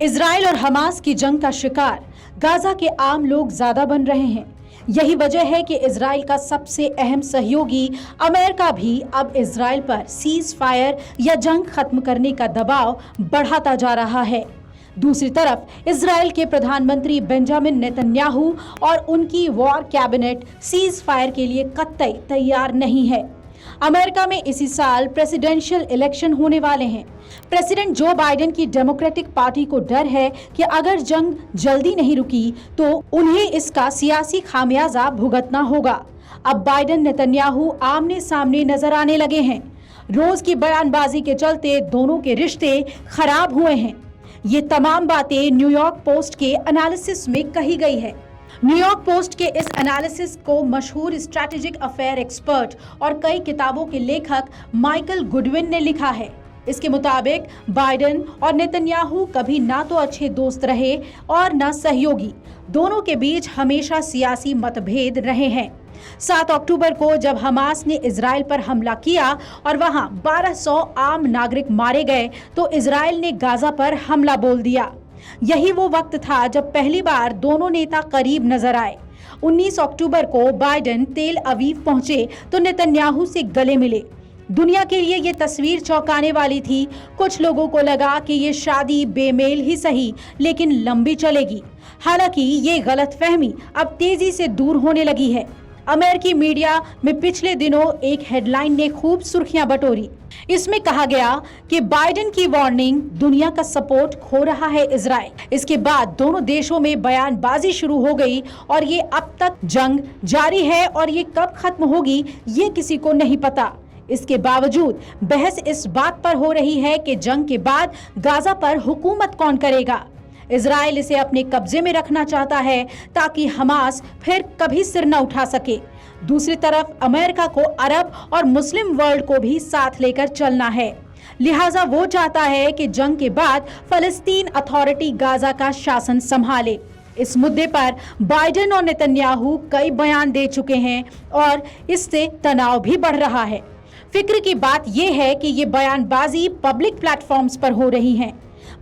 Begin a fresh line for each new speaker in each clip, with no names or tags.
Israel और Hamas की जंग का शिकार गाजा के आम लोग ज्यादा बन रहे हैं। यही वजह है कि इजराइल का सबसे अहम सहयोगी अमेरिका भी अब इजराइल पर सीज फायर या जंग खत्म करने का दबाव बढ़ाता जा रहा है। दूसरी तरफ इजराइल के प्रधानमंत्री बेंजामिन नेतन्याहू और उनकी वॉर कैबिनेट सीज फायर के लिए कतई तैयार नहीं है। अमेरिका में इसी साल प्रेसिडेंशियल इलेक्शन होने वाले हैं। प्रेसिडेंट जो बाइडेन की डेमोक्रेटिक पार्टी को डर है कि अगर जंग जल्दी नहीं रुकी तो उन्हें इसका सियासी खामियाजा भुगतना होगा। अब बाइडेन नेतन्याहू आमने सामने नजर आने लगे हैं। रोज की बयानबाजी के चलते दोनों के रिश्ते खराब हुए हैं। ये तमाम बातें न्यूयॉर्क पोस्ट के एनालिसिस में कही गई है। न्यूयॉर्क पोस्ट के इस एनालिसिस को मशहूर स्ट्रैटेजिक अफेयर एक्सपर्ट और कई किताबों के लेखक माइकल गुडविन ने लिखा है। इसके मुताबिक बाइडेन और नेतन्याहू कभी ना तो अच्छे दोस्त रहे और न सहयोगी। दोनों के बीच हमेशा सियासी मतभेद रहे हैं। 7 अक्टूबर को जब हमास ने इजराइल पर हमला किया और वहां 1200 आम नागरिक मारे गए तो इजराइल ने गाजा पर हमला बोल दिया। यही वो वक्त था जब पहली बार दोनों नेता करीब नजर आए। 19 अक्टूबर को बाइडेन तेल अवीव पहुंचे तो नेतन्याहू से गले मिले। दुनिया के लिए ये तस्वीर चौंकाने वाली थी। कुछ लोगों को लगा कि ये शादी बेमेल ही सही लेकिन लंबी चलेगी। हालांकि ये गलतफहमी अब तेजी से दूर होने लगी है। अमेरिकी मीडिया में पिछले दिनों एक हेडलाइन ने खूब सुर्खियां बटोरी। इसमें कहा गया कि बाइडेन की वार्निंग, दुनिया का सपोर्ट खो रहा है इजराइल। इसके बाद दोनों देशों में बयानबाजी शुरू हो गई और ये अब तक जंग जारी है और ये कब खत्म होगी ये किसी को नहीं पता। इसके बावजूद बहस इस बात पर हो रही है कि जंग के बाद गाजा पर हुकूमत कौन करेगा। इजराइल इसे अपने कब्जे में रखना चाहता है ताकि हमास फिर कभी सिर न उठा सके। दूसरी तरफ अमेरिका को अरब और मुस्लिम वर्ल्ड को भी साथ लेकर चलना है। लिहाजा वो चाहता है कि जंग के बाद फलस्तीन अथॉरिटी गाजा का शासन संभाले। इस मुद्दे पर बाइडेन और नेतन्याहू कई बयान दे चुके हैं और इससे तनाव भी बढ़ रहा है। फिक्र की बात यह है कि ये बयानबाजी पब्लिक प्लेटफॉर्म्स पर हो रही है।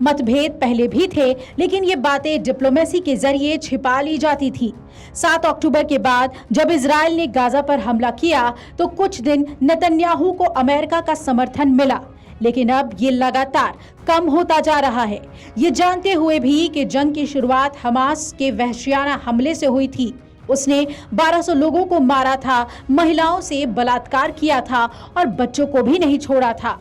मतभेद पहले भी थे लेकिन ये बातें डिप्लोमेसी के जरिए छिपा ली जाती थी। 7 अक्टूबर के बाद जब इजराइल ने गाजा पर हमला किया तो कुछ दिन नेतन्याहू को अमेरिका का समर्थन मिला, लेकिन अब ये लगातार कम होता जा रहा है। ये जानते हुए भी कि जंग की शुरुआत हमास के वहशियाना हमले से हुई थी। उसने 1200 लोगों को मारा था, महिलाओं से बलात्कार किया था और बच्चों को भी नहीं छोड़ा था।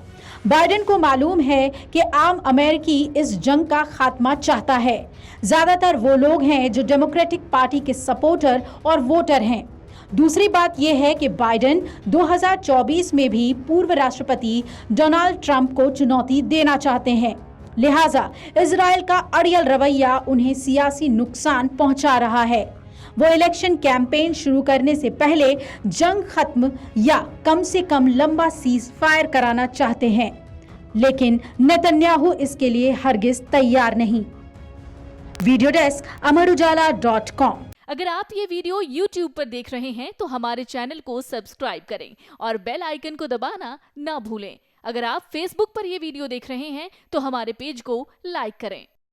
बाइडेन को मालूम है कि आम अमेरिकी इस जंग का खात्मा चाहता है। ज्यादातर वो लोग हैं जो डेमोक्रेटिक पार्टी के सपोर्टर और वोटर हैं। दूसरी बात यह है कि बाइडेन 2024 में भी पूर्व राष्ट्रपति डोनाल्ड ट्रंप को चुनौती देना चाहते हैं। लिहाजा इजराइल का अड़ियल रवैया उन्हें सियासी नुकसान पहुंचा रहा है। वो इलेक्शन कैंपेन शुरू करने से पहले जंग खत्म या कम से कम लंबा सीज फायर कराना चाहते हैं, लेकिन नेतन्याहू इसके लिए हरगिज तैयार नहीं। Video desk Amar Ujala dot com.
अगर आप ये वीडियो YouTube पर देख रहे हैं तो हमारे चैनल को सब्सक्राइब करें और बेल आइकन को दबाना ना भूलें। अगर आप Facebook पर ये वीडियो देख रहे हैं तो हमारे पेज को लाइक करें।